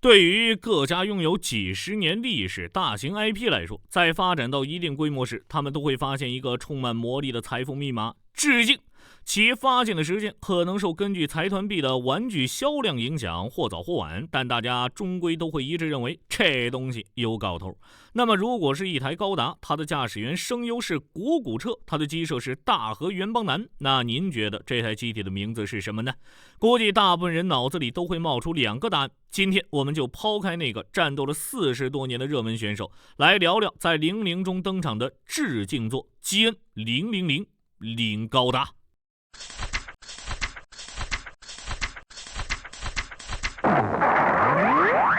对于各家拥有几十年历史大型 IP 来说，在发展到一定规模时，他们都会发现一个充满魔力的财富密码：致敬。其发现的时间可能受根据财团币的玩具销量影响，或早或晚，但大家终归都会一致认为这东西有搞头。那么如果是一台高达，它的驾驶员声优是古古彻，它的机设是大和原邦男，那您觉得这台机体的名字是什么呢？估计大部分人脑子里都会冒出2个答案。今天我们就抛开那个战斗了40多年的热门选手，来聊聊在00中登场的致敬作基恩000零高达。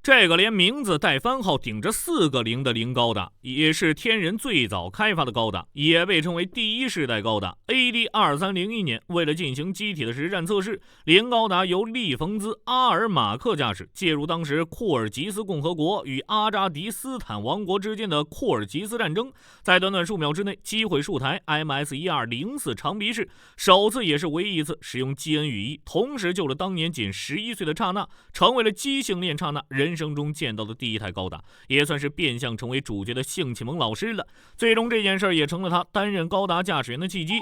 这个连名字带番号顶着4个0的零高达，也是天人最早开发的高达，也被称为第一世代高达。AD 2301年，为了进行机体的实战测试，零高达由利冯兹·阿尔马克驾驶，介入当时库尔吉斯共和国与阿扎迪斯坦王国之间的库尔吉斯战争，在短短数秒之内击毁数台 MS-1204 长臂式，首次也是唯一一次使用基恩羽翼，同时救了当年仅11岁的刹那，成为了机性恋刹那人生中见到的第一台高达，也算是变相成为主角的性启蒙老师了。最终这件事也成了他担任高达驾驶员的契机。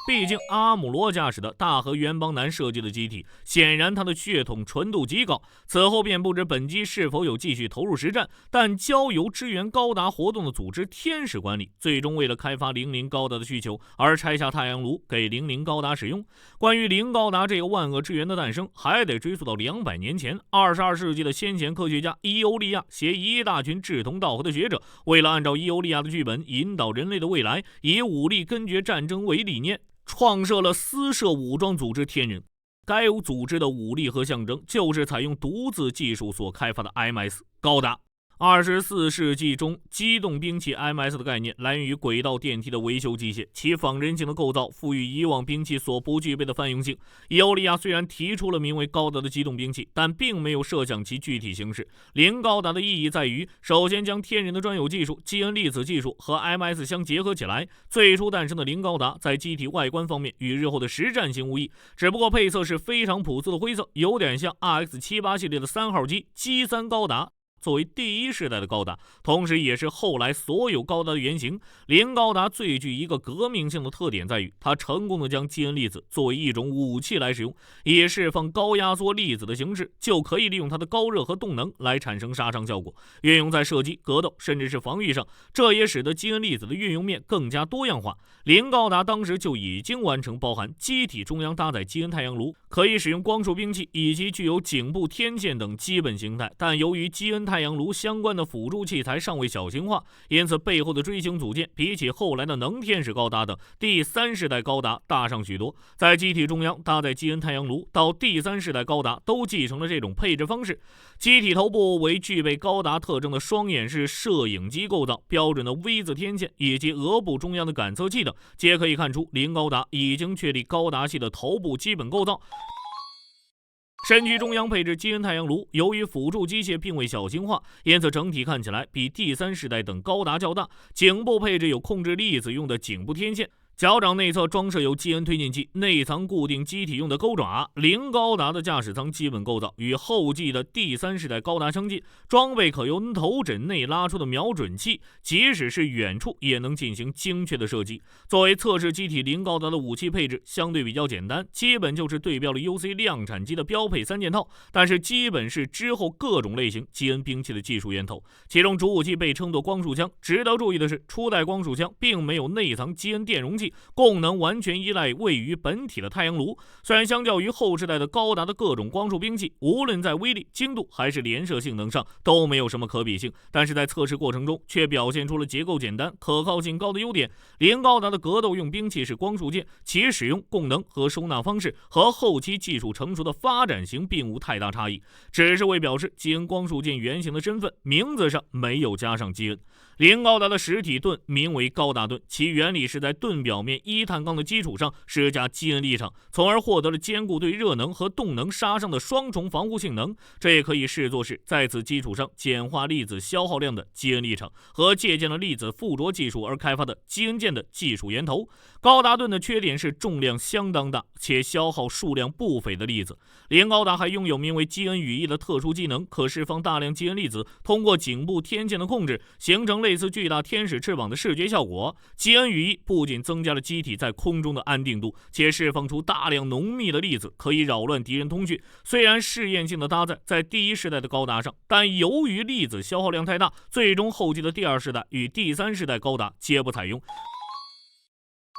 毕竟阿姆罗驾驶的大和原邦男设计的机体，显然它的血统纯度极高。此后便不知本机是否有继续投入实战，但交由支援高达活动的组织天使管理，最终为了开发00高达的需求而拆下太阳炉给00高达使用。关于零高达这个万恶之源的诞生，还得追溯到200年前，22世纪的先贤科学家伊欧利亚携一大群志同道合的学者，为了按照伊欧利亚的剧本引导人类的未来，以武力根绝战争为理念，创设了私设武装组织天人。该组织的武力和象征就是采用独自技术所开发的 MS 高达。24世纪中，机动兵器 MS 的概念来源于轨道电梯的维修机械，其仿人性的构造赋予以往兵器所不具备的泛用性。伊欧利亚虽然提出了名为高达的机动兵器，但并没有设想其具体形式。零高达的意义在于，首先将天人的专有技术基恩粒子技术和 MS 相结合起来。最初诞生的零高达在机体外观方面与日后的实战型无异，只不过配色是非常朴素的灰色，有点像 RX78 系列的3号机基3高达。作为第一世代的高达，同时也是后来所有高达的原型，零高达最具一个革命性的特点在于，它成功的将基恩粒子作为一种武器来使用，以释放高压缩粒子的形式，就可以利用它的高热和动能来产生杀伤效果，运用在射击、格斗甚至是防御上，这也使得基恩粒子的运用面更加多样化。零高达当时就已经完成包含机体中央搭载基恩太阳炉，可以使用光束兵器以及具有颈部天线等基本形态，但由于基恩太阳炉相关的辅助器材尚未小型化，因此背后的锥形组件比起后来的能天使高达等第3世代高达大上许多。在机体中央搭载基恩太阳炉到第3世代高达都继承了这种配置方式。机体头部为具备高达特征的双眼式摄影机构造，标准的 V 字天线以及额部中央的感测器等，皆可以看出零高达已经确立高达系的头部基本构造。身躯中央配置基恩太阳炉，由于辅助机械并未小型化，因此整体看起来比第3世代等高达较大。颈部配置有控制粒子用的颈部天线，脚掌内侧装设有基恩推进器，内藏固定机体用的钩爪。零高达的驾驶舱基本构造与后继的第3世代高达相近，装备可由头枕内拉出的瞄准器，即使是远处也能进行精确的射击。作为测试机体，零高达的武器配置相对比较简单，基本就是对标了 UC 量产机的标配3件套，但是基本是之后各种类型基恩兵器的技术源头。其中主武器被称作光束枪，值得注意的是，初代光束枪并没有内藏基恩电容器，功能完全依赖位于本体的太阳炉。虽然相较于后世代的高达的各种光束兵器，无论在威力、精度还是连射性能上都没有什么可比性，但是在测试过程中却表现出了结构简单、可靠性高的优点。零高达的格斗用兵器是光束剑，其使用功能和收纳方式和后期技术成熟的发展型并无太大差异，只是为表示基恩光束剑原型的身份，名字上没有加上基恩。零高达的实体盾名为高达盾，其原理是在盾表表面一碳钢的基础上施加基恩立场，从而获得了兼顾对热能和动能杀伤的双重防护性能。这也可以视作是在此基础上简化粒子消耗量的基恩立场和借鉴了粒子附着技术而开发的基恩键的技术源头。高达盾的缺点是重量相当大且消耗数量不菲的粒子。零高达还拥有名为基恩羽翼的特殊技能，可释放大量基恩粒子，通过颈部天线的控制，形成类似巨大天使翅膀的视觉效果。基恩羽翼不仅增加了机体在空中的安定度，且释放出大量浓密的粒子，可以扰乱敌人通讯。虽然试验性的搭载在第一世代的高达上，但由于粒子消耗量太大，最终后继的第二世代与第三世代高达皆不采用。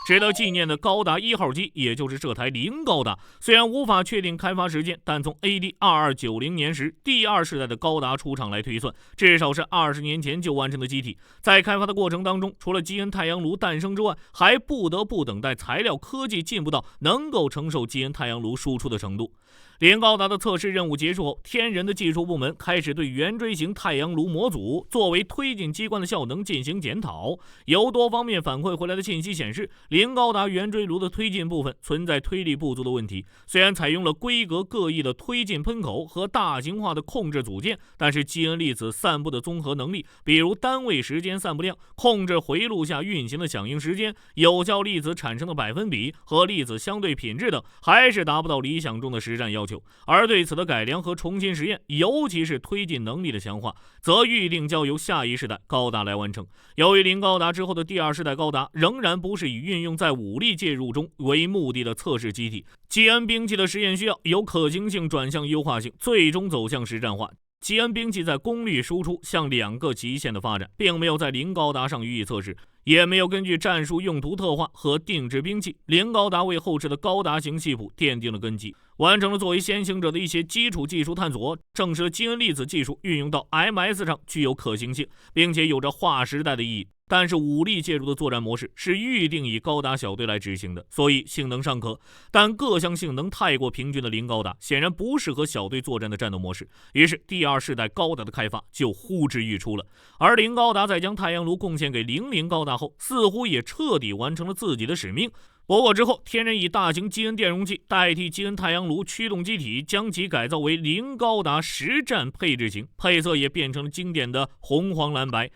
值得纪念的高达1号机，也就是这台零高达，虽然无法确定开发时间，但从 AD2290 年时第二世代的高达出厂来推算，至少是20年前就完成的机体。在开发的过程当中，除了基恩太阳炉诞生之外，还不得不等待材料科技进步到能够承受基恩太阳炉输出的程度。零高达的测试任务结束后，天人的技术部门开始对圆锥形太阳炉模组作为推进机关的效能进行检讨。由多方面反馈回来的信息显示，零高达圆锥炉的推进部分存在推力不足的问题。虽然采用了规格各异的推进喷口和大型化的控制组件，但是基恩粒子散布的综合能力，比如单位时间散布量、控制回路下运行的响应时间、有效粒子产生的百分比和粒子相对品质等，还是达不到理想中的实战要求。而对此的改良和重新实验，尤其是推进能力的强化，则预定交由下一世代高达来完成。由于零高达之后的第二世代高达仍然不是以运用在武力介入中为目的的测试机体，基恩兵器的实验需要由可行性转向优化性，最终走向实战化。基恩兵器在功率输出向2个极限的发展，并没有在零高达上予以测试，也没有根据战术用途特化和定制兵器。零高达为后世的高达型系谱奠定了根基，完成了作为先行者的一些基础技术探索，证实了基恩粒子技术运用到 MS 上具有可行性，并且有着划时代的意义。但是武力介入的作战模式是预定以高达小队来执行的，所以性能尚可，但各项性能太过平均的零高达显然不适合小队作战的战斗模式，于是第二世代高达的开发就呼之欲出了。而零高达在将太阳炉贡献给00高达后，似乎也彻底完成了自己的使命。不过之后，天人以大型基恩电容器代替基恩太阳炉驱动机体，将其改造为零高达实战配置型，配色也变成了经典的红黄蓝白。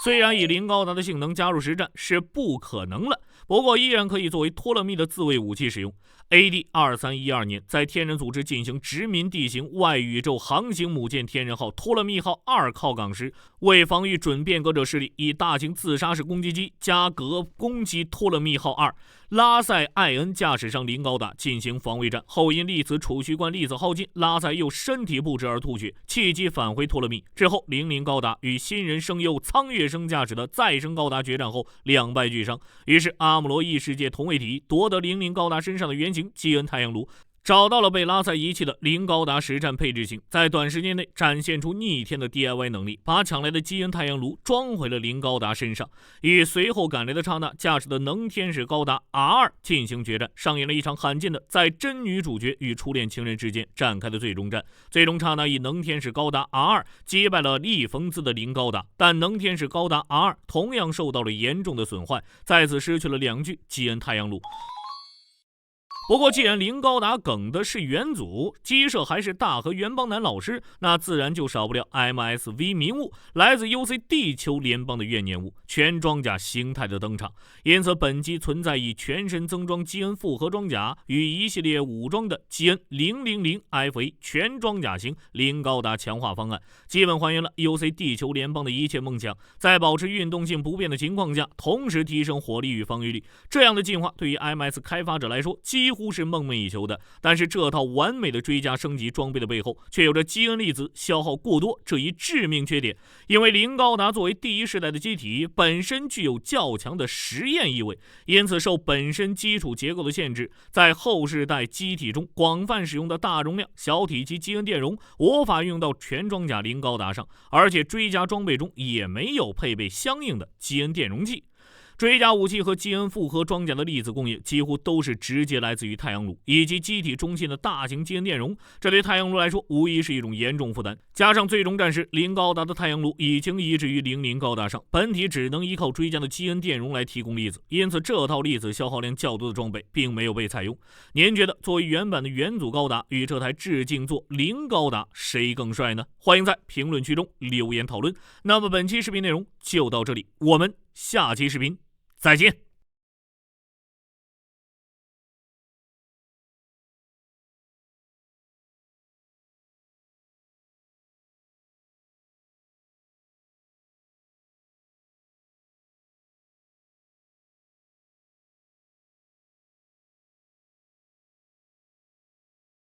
虽然以零高达的性能加入实战是不可能了，不过依然可以作为托勒密的自卫武器使用。AD2312 年，在天人组织进行殖民地形外宇宙航行母舰天人号托勒密号2靠港时，为防御准变革者势力，以大型自杀式攻击机加格攻击托勒密号2。拉塞艾恩驾驶上零高达进行防卫战后，因粒子储蓄罐粒子耗尽，拉塞又身体不支而吐血，弃机返回托勒密。之后00高达与新人声优苍月生驾驶的再生高达决战后两败俱伤，于是阿姆罗异世界同位体夺得00高达身上的原型基恩太阳炉，找到了被拉塞遗弃的零高达实战配置型，在短时间内展现出逆天的 DIY 能力，把抢来的基恩太阳炉装回了零高达身上，与随后赶来的刹那驾驶的能天使高达 R2 进行决战，上演了一场罕见的在真女主角与初恋情人之间展开的最终战。最终刹那以能天使高达 R2 击败了利冯兹的零高达，但能天使高达 R2 同样受到了严重的损坏，再次失去了2具基恩太阳炉。不过既然零高达梗的是元祖，机设还是大和元邦男老师，那自然就少不了 MSV 迷雾，来自 UC 地球联邦的怨念物全装甲形态的登场。因此本机存在以全身增装基恩复合装甲与一系列武装的基恩000 FA 全装甲型零高达强化方案，基本还原了 UC 地球联邦的一切梦想，在保持运动性不变的情况下，同时提升火力与防御力。这样的进化对于 MS 开发者来说几乎是梦寐以求的，但是这套完美的追加升级装备的背后，却有着基恩粒子消耗过多这一致命缺点。因为零高达作为第一世代的机体，本身具有较强的实验意味，因此受本身基础结构的限制，在后世代机体中广泛使用的大容量小体积基恩电容无法用到全装甲零高达上，而且追加装备中也没有配备相应的基恩电容器。追加武器和基因复合装甲的粒子工业几乎都是直接来自于太阳炉以及机体中心的大型基因电容，这对太阳炉来说无疑是一种严重负担。加上最终战士零高达的太阳炉已经移植于00高达上，本体只能依靠追加的基因电容来提供粒子，因此这套粒子消耗量较多的装备并没有被采用。您觉得作为原版的元祖高达与这台致敬作0高达谁更帅呢？欢迎在评论区中留言讨论。那么本期视频内容就到这里，我们下期视频再见。